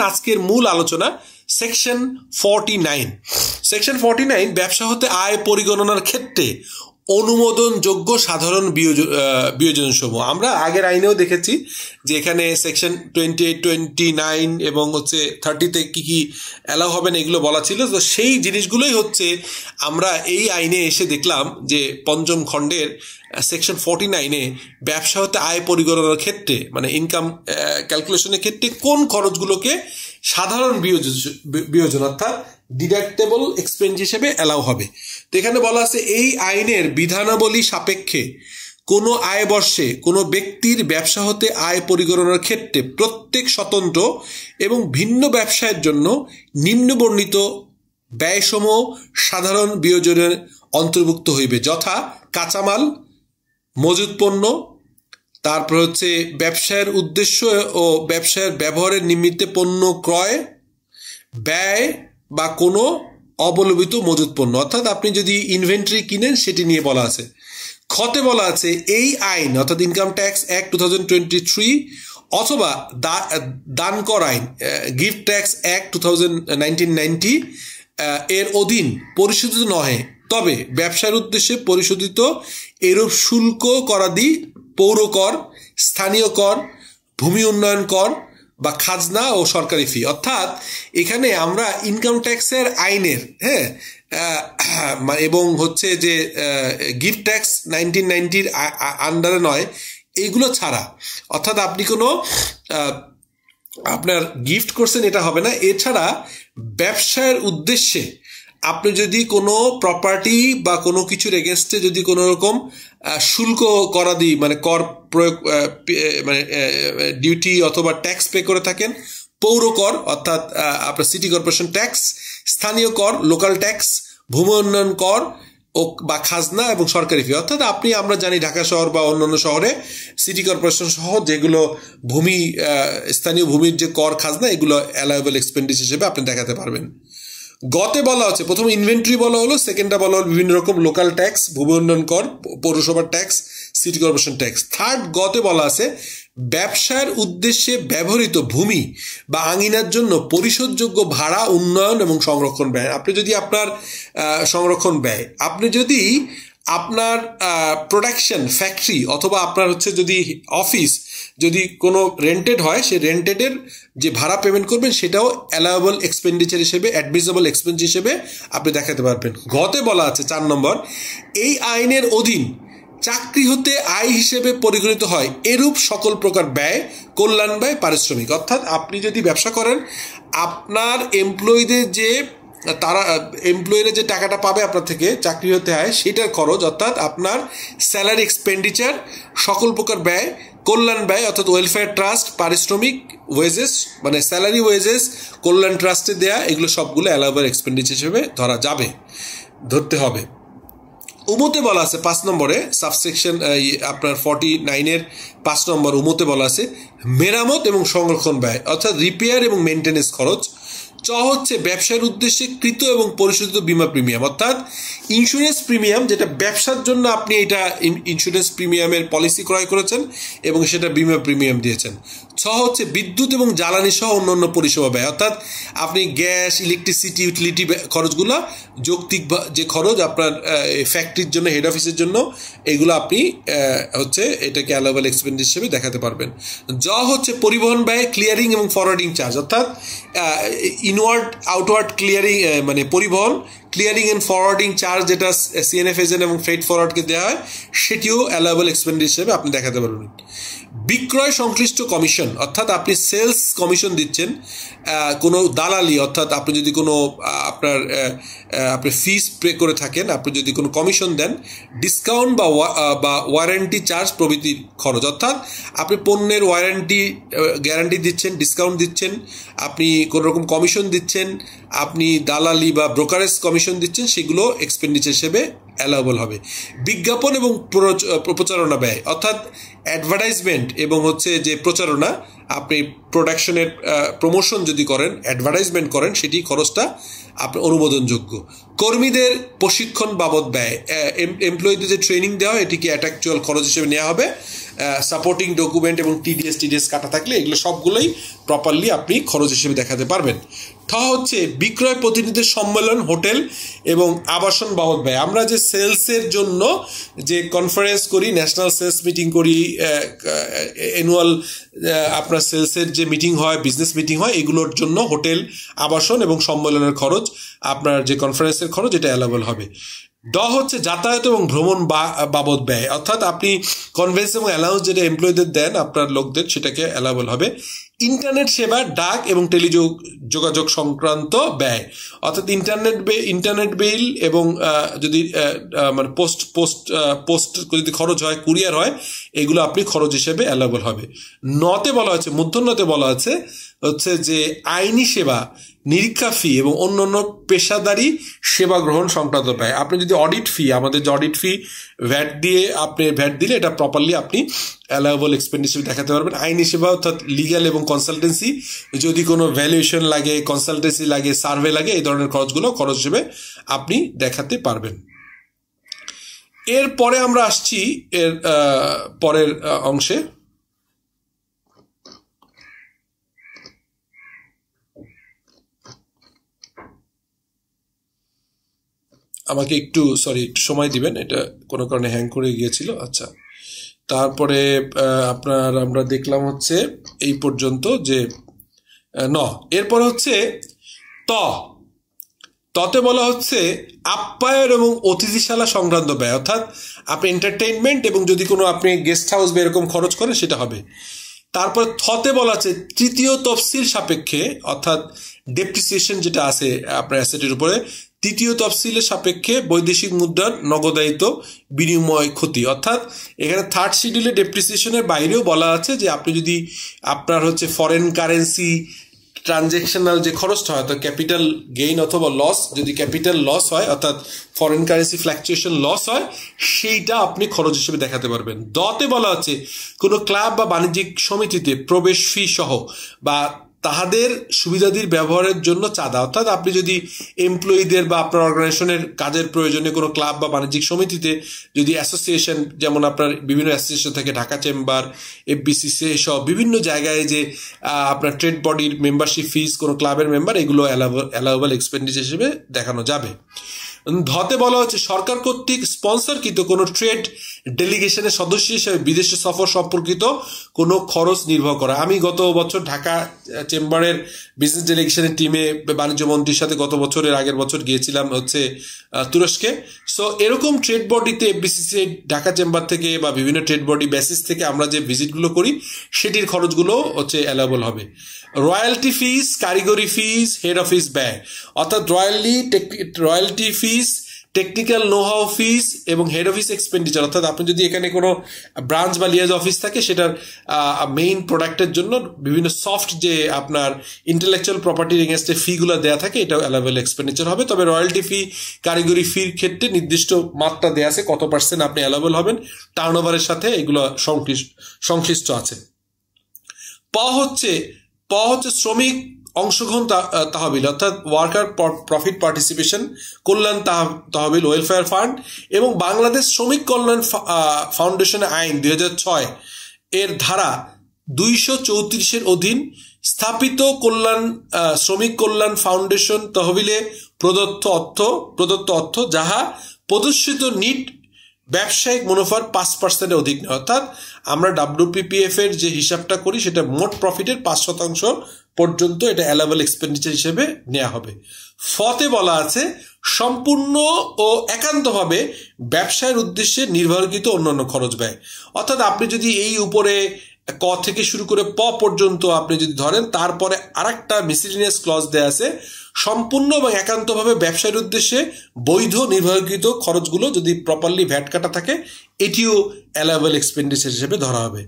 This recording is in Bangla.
আজকের মূল আলোচনা সেকশন 49। সেকশন 49 ব্যবসা হতে আয় পরিগণনার ক্ষেত্রে অনুমোদনযোগ্য সাধারণ বিয়োজন সমূহ। আমরা আগের আইনেও দেখেছি যে এখানে সেকশন 28, 29 এবং 30-তে কি কি অ্যালাউ হবে না এগুলো বলা ছিল। তো সেই জিনিসগুলোই আমরা এই আইনে এসে দেখলাম যে পঞ্চম খণ্ডের সেকশন 49-এ ব্যবসা হতে আয় পরিগণনার ক্ষেত্রে মানে ইনকাম ক্যালকুলেশনের ক্ষেত্রে কোন খরচগুলোকে সাধারণ বিয়োজন অর্থাৎ ডিডাক্টেবল এক্সপেন্স হিসেবে অ্যালাউ হবে। তো এখানে বলা আছে এই আইনের বিধানাবলী সাপেক্ষে কোনো আয় বর্ষে কোনো ব্যক্তির ব্যবসা হতে আয় পরিগণনার ক্ষেত্রে প্রত্যেক স্বতন্ত্র এবং ভিন্ন ব্যবসায়ের জন্য নিম্নবর্ণিত ব্যয়সমূহ সাধারণ বিয়োজনের অন্তর্ভুক্ত হইবে, যথা কাঁচামাল, মজুত পণ্য, তারপর ব্যবসায়ের উদ্দেশ্য ও ব্যবসায়ের ব্যবহারের নিমিত্তে পণ্য ক্রয়, ব্যয় বা কোনো অবলম্বিত মজুত পণ্য। অর্থাৎ আপনি যদি ইনভেন্টরি কিনেন সেটি নিয়ে বলা আছে। খতে বলা আছে এই আইন অর্থাৎ ইনকাম ট্যাক্স অ্যাক্ট 2023 অথবা দান কর আইন গিফট ট্যাক্স অ্যাক্ট 1990 এর অধীন পরিশোধিত নহে, তবে ব্যবসার উদ্দেশ্যে পরিশোধিত এরূপ শুল্ক করাদি পৌর কর, স্থানীয় কর, ভূমি উন্নয়ন কর বা খাজনা ও সরকারি ফি। অর্থাৎ এখানে আমরা ইনকাম ট্যাক্সের আইনের এবং যে গিফট ট্যাক্স 1990-র আন্ডারে নয় এইগুলো ছাড়া, অর্থাৎ আপনি কোনো আপনার গিফট করছেন এটা হবে না। এছাড়া ব্যবসায়ের উদ্দেশ্যে আপনি যদি কোনো প্রপার্টি বা কোনো কিছুর এগেনস্টে যদি কোনো রকম শুল্ক করা দিই মানে কর প্রয়োগ মানে ডিউটি অথবা ট্যাক্স পে করে থাকেন, পৌর কর অর্থাৎ আপনার সিটি কর্পোরেশন ট্যাক্স, স্থানীয় কর লোকাল ট্যাক্স, ভূমি উন্নয়ন কর ও বা খাজনা এবং সরকারি ফি। অর্থাৎ আমরা জানি ঢাকা শহর বা অন্যান্য শহরে সিটি কর্পোরেশন সহ যেগুলো ভূমি স্থানীয় ভূমির যে কর খাজনা এগুলো অ্যালাউয়েবল এক্সপেন্ডিচার হিসেবে আপনি দেখাতে পারবেন। গতে বলা হচ্ছে প্রথম ইনভেন্টরি বলা হলো, সেকেন্ডটা বলা হলো বিভিন্ন রকম লোকাল ট্যাক্স, ভূমি উন্নয়ন কর, পৌরসভার tax, city corporation tax. Third গতে বলা আছে ব্যবসার উদ্দেশ্যে ব্যবহৃত ভূমি বা আঙিনার জন্য পরিশোধযোগ্য ভাড়া, উন্নয়ন এবং সংরক্ষণ ব্যয়। আপনি যদি আপনার সংরক্ষণ ব্যয় আপনি যদি আপনার প্রোডাকশন ফ্যাক্টরি অথবা আপনার যদি অফিস যদি কোনো রেন্টেড হয় সে রেন্টেডের যে ভাড়া পেমেন্ট করবেন সেটাও অ্যালাউয়েবল এক্সপেন্ডিচার হিসেবে অ্যাডমিসেবল এক্সপেন্স হিসেবে আপনি দেখাতে পারবেন। গতে বলা আছে 4 নম্বর এই আইনের অধীন চাকরি হতে আয় হিসেবে পরিগণিত হয় এরূপ সকল প্রকার ব্যয়, কল্যাণ ব্যয়, পারিশ্রমিক। অর্থাৎ আপনি যদি ব্যবসা করেন আপনার এমপ্লয়ীদের যে এমপ্লয়িরা যে টাকাটা পাবে আপনার থেকে চাকরি হতে হয় সেটার খরচ অর্থাৎ আপনার স্যালারি এক্সপেন্ডিচার, সকল প্রকার ব্যয়, কল্যাণ ব্যয় অর্থাৎ ওয়েলফেয়ার ট্রাস্ট, পারিশ্রমিক ওয়েজেস মানে স্যালারি ওয়েজেস, কল্যাণ ট্রাস্টে দেয়া এগুলো সবগুলো অ্যালাউয়েবল এক্সপেন্ডিচার হিসেবে ধরতে হবে। উমতে বলা আছে 5 নম্বরে সাবসেকশন আপনার 49-এর 5 নম্বর উমতে বলা আছে মেরামত এবং সংরক্ষণ ব্যয় অর্থাৎ রিপেয়ার এবং মেনটেন্যান্স খরচ। ব্যবসার উদ্দেশ্যে কৃত এবং পরিশোধিত বীমা প্রিমিয়াম অর্থাৎ ইন্স্যুরেন্স প্রিমিয়াম, যেটা ব্যবসার জন্য আপনি এটা ইন্স্যুরেন্স প্রিমিয়ামের পলিসি ক্রয় করেছেন এবং সেটা বীমা প্রিমিয়াম দিয়েছেন। বিদ্যুৎ এবং জ্বালানি সহ অন্যান্য পরিষেবা ব্যয় অর্থাৎ আপনি গ্যাস, ইলেকট্রিসিটি, ইউটিলিটি খরচগুলো যৌক্তিক যে খরচ আপনার ফ্যাক্টরির জন্য, হেড অফিসের জন্য এগুলো আপনি এটাকে অ্যালাউয়েবল এক্সপেন্স হিসেবে দেখাতে পারবেন। পরিবহন ব্যয়, ক্লিয়ারিং এবং ফরওয়ার্ডিং চার্জ অর্থাৎ ইনওয়ার্ড আউটওয়ার্ড ক্লিয়ারিং মানে পরিবহন, ক্লিয়ারিং অ্যান্ড ফরওয়ার্ডিং চার্জ যেটা সিএনএফ এজেন্ট এবং ফ্রেট ফরওয়ার্ডকে দেওয়া হয় সেটিও অ্যালাউয়েবল এক্সপেন্স হিসেবে আপনি দেখাতে পারবেন। বিক্রয় সংশ্লিষ্ট কমিশন অর্থাৎ আপনি সেলস কমিশন দিচ্ছেন, কোনো দালালি অর্থাৎ আপনি যদি কোনো আপনি ফিস পে করে থাকেন, আপনি যদি কোনো কমিশন দেন, ডিসকাউন্ট বা ওয়ারেন্টি চার্জ প্রভৃতির খরচ অর্থাৎ আপনি পণ্যের ওয়ারেন্টি গ্যারান্টি দিচ্ছেন, ডিসকাউন্ট দিচ্ছেন, আপনি কোনো রকম কমিশন দিচ্ছেন, আপনি দালালি বা ব্রোকারেজ কমিশন দিচ্ছেন, সেগুলো এক্সপেন্ডিচার হিসেবে অ্যালাউয়েবল হবে। বিজ্ঞাপন এবং প্রচারণা ব্যয় অর্থাৎ অ্যাডভার্টাইজমেন্ট এবং যে প্রচারণা আপনি প্রোডাকশনের প্রমোশন যদি করেন, অ্যাডভার্টাইজমেন্ট করেন, সেটি খরচটা আপনার অনুমোদনযোগ্য। কর্মীদের প্রশিক্ষণ বাবদ ব্যয়, এমপ্লয়ীদের যে ট্রেনিং দেওয়া হয় এটিকে অ্যাকচুয়াল খরচ হিসেবে নেওয়া হবে। সাপোর্টিং ডকুমেন্ট এবং টিডিএস কাটা থাকলে এগুলো সবগুলোই প্রপারলি আপনি খরচ হিসেবে দেখাতে পারবেন। হচ্ছে বিক্রয় প্রতিনিধিদের সম্মেলন, হোটেল এবং আবাসন বাবদ ব্যয়। আমরা যে সেলসের জন্য যে কনফারেন্স করি, ন্যাশনাল সেলস মিটিং করি, অ্যানুয়াল আপনার সেলসের যে মিটিং হয়, বিজনেস মিটিং হয়, এগুলোর জন্য হোটেল, আবাসন এবং সম্মেলনের খরচ, আপনার যে কনফারেন্সের খরচ, এটা অ্যালাবেল হবে। হচ্ছে যাতায়াত এবং ভ্রমণ বাবদ ব্যয়, অর্থাৎ আপনি কনভেন্স এবং অ্যালাউন্স যেটা এমপ্লয়ীদের দেন আপনার লোকদের, সেটাকে অ্যালাবেল হবে। ইন্টারনেট সেবা, ডাক এবং টেলিযোগাযোগ সংক্রান্ত ব্যয়, অর্থাৎ ইন্টারনেট বিল এবং যদি মানে পোস্ট যদি খরচ হয়, কুরিয়ার হয়, এগুলো আপনি খরচ হিসেবে অ্যালাবেল হবে। মূর্ধন্যতে বলা হচ্ছে যে আইনি সেবা, নিরীক্ষা ফি এবং অন্যান্য পেশাদারি সেবা গ্রহণ সংক্রান্ত ব্যয়। আপনি যদি অডিট ফি, আমাদের যে অডিট ফি ভ্যাট দিলে এটা প্রপারলি আপনি অ্যালাউয়েবল এক্সপেন্ডিচার দেখাতে পারবেন। আইনি সেবা অর্থাৎ লিগ্যাল এবং কনসালটেন্সি, যদি কোনো ভ্যালুয়েশন লাগে, কনসালটেন্সি লাগে, সার্ভে লাগে, এই ধরনের খরচগুলো খরচ হিসেবে আপনি দেখাতে পারবেন। এরপরে আমরা আসছি এর পরের অংশে। আমাকে একটু সময় দিবেন, এটা কোনো কারণে হ্যাং করে গিয়েছিল। আচ্ছা, তারপরে আমরা দেখলাম হচ্ছে এই পর্যন্ত যে এরপর হচ্ছে ততে বলা হচ্ছে আপ্যায়ন এবং অতিথিশালা সংক্রান্ত ব্যয়, অর্থাৎ আপনি এন্টারটেইনমেন্ট এবং যদি কোনো আপনি গেস্ট হাউস বা এরকম খরচ করেন সেটা হবে। তারপর থতে বলা আছে তৃতীয় তফসিল সাপেক্ষে, অর্থাৎ ডেপ্রিসিয়েশন যেটা আছে আপনার অ্যাসেটের উপরে, তৃতীয় তফসিলের সাপেক্ষে বৈদেশিক মুদ্রার নগদায়িত বিনিময় ক্ষতি, অর্থাৎ এখানে থার্ড শিডিউলে ডেপ্রিসিয়েশনের বাইরেও বলা আছে যে আপনি যদি আপনার হচ্ছে ফরেন কারেন্সি ট্রানজ্যাকশনাল যে খরচটা হয়, অর্থাৎ ক্যাপিটাল গেইন অথবা লস, যদি ক্যাপিটাল লস হয় অর্থাৎ ফরেন কারেন্সি ফ্ল্যাকচুয়েশন লস হয়, সেইটা আপনি খরচ হিসেবে দেখাতে পারবেন। তে বলা হচ্ছে কোনো ক্লাব বা বাণিজ্যিক সমিতিতে প্রবেশ ফি সহ বা তাহাদের সুবিধাদির ব্যবহারের জন্য চাঁদা, অর্থাৎ আপনি যদি এমপ্লয়ীদের বা আপনার অর্গানাইজেশনের কাজের প্রয়োজনে কোনো ক্লাব বা বাণিজ্যিক সমিতিতে যদি অ্যাসোসিয়েশন, যেমন আপনার বিভিন্ন অ্যাসোসিয়েশন থাকে, ঢাকা চেম্বার, এফবিসিসি সহ বিভিন্ন জায়গায় যে আপনার ট্রেড বডির মেম্বারশিপ ফিস, কোনো ক্লাবের মেম্বার, এগুলো অ্যালাউয়েবল এক্সপেন্ডিচার হিসেবে দেখানো যাবে। ধতে বলা হচ্ছে সরকার কর্তৃক স্পন্সরকৃত কোনো ট্রেড ডেলিগেশনের সদস্য হিসেবে বিদেশে সফর সম্পর্কিত কোনো খরচ নির্ভর করা। আমি গত বছর ঢাকা চেম্বারের বিজনেস ডেলিগেশনের টিমে বাণিজ্য মন্ত্রীর সাথে আগের বছর গিয়েছিলাম হচ্ছে তুরস্কে। সো এরকম ট্রেড বডিতে এফবিসিসি ঢাকা চেম্বার থেকে বা বিভিন্ন ট্রেড বডি বেসিস থেকে আমরা যে ভিজিটগুলো করি সেটির খরচগুলো হচ্ছে অ্যালাউয়েবল হবে। রয়্যালটি ফিস, কারিগরি ফিস, হেড অফিস ব্যয়, অর্থাৎ royalty fees, technical know how fees এবং হেড অফিস এক্সপেন্ডিচার, অর্থাৎ আপনি যদি এখানে কোনো ব্রাঞ্চ বা লিয়াজ অফিস থাকে সেটার মেইন প্রোডাক্টের জন্য বিভিন্ন সফট যে আপনার ইন্টেলেকচুয়াল প্রপার্টির এগেনস্টে ফিগুলো দেওয়া থাকে, এটাও অ্যালাউয়েবল এক্সপেন্ডিচার হবে। তবে রয়্যালটি ফি, কারিগরি ফির ক্ষেত্রে নির্দিষ্ট মাত্রা দেওয়া আছে, কত পার্সেন্ট আপনি অ্যালাউয়েবল হবেন, টার্নওভারের সাথে এগুলো সংশ্লিষ্ট আছে। হচ্ছে শ্রমিক অংশগ্রহণ তহবিল, অর্থাৎ ওয়ার্কার প্রফিট পার্টিসিপেশন কল্যাণ তহবিল, ওয়েলফেয়ার ফান্ড এবং বাংলাদেশ শ্রমিক কল্যাণ ফাউন্ডেশন আইন 2006 এর ধারা 234 অধীন স্থাপিত শ্রমিক কল্যাণ ফাউন্ডেশন তহবিলে প্রদত্ত অর্থ যাহা প্রদর্শিত নিট ব্যবসায়িক মুনাফার 5% অধিক নয়, অর্থাৎ আমরা WPPF এর যে হিসাবটা করি সেটা মোট প্রফিটের 5% পর্যন্ত এটা অ্যালাউয়েবল এক্সপেন্ডিচার হিসেবে নেওয়া হবে। ফতে বলা আছে সম্পূর্ণ ও একান্তভাবে ব্যবসায়ের উদ্দেশ্যে নির্ভরকৃত অন্যান্য খরচ ব্যয়, অর্থাৎ আপনি যদি এই উপরে ক থেকে শুরু করে পর্যন্ত আপনি যদি ধরেন, তারপরে আরেকটা মিসেলিনিয়াস ক্লজ দেয়া আছে, সম্পূর্ণ এবং একান্তভাবে ব্যবসায়ের উদ্দেশ্যে বৈধ নির্ভরকৃত খরচগুলো যদি প্রপারলি ভ্যাট কাটা থাকে, এটিও অ্যালাউয়েবল এক্সপেন্ডিচার হিসেবে ধরা হবে।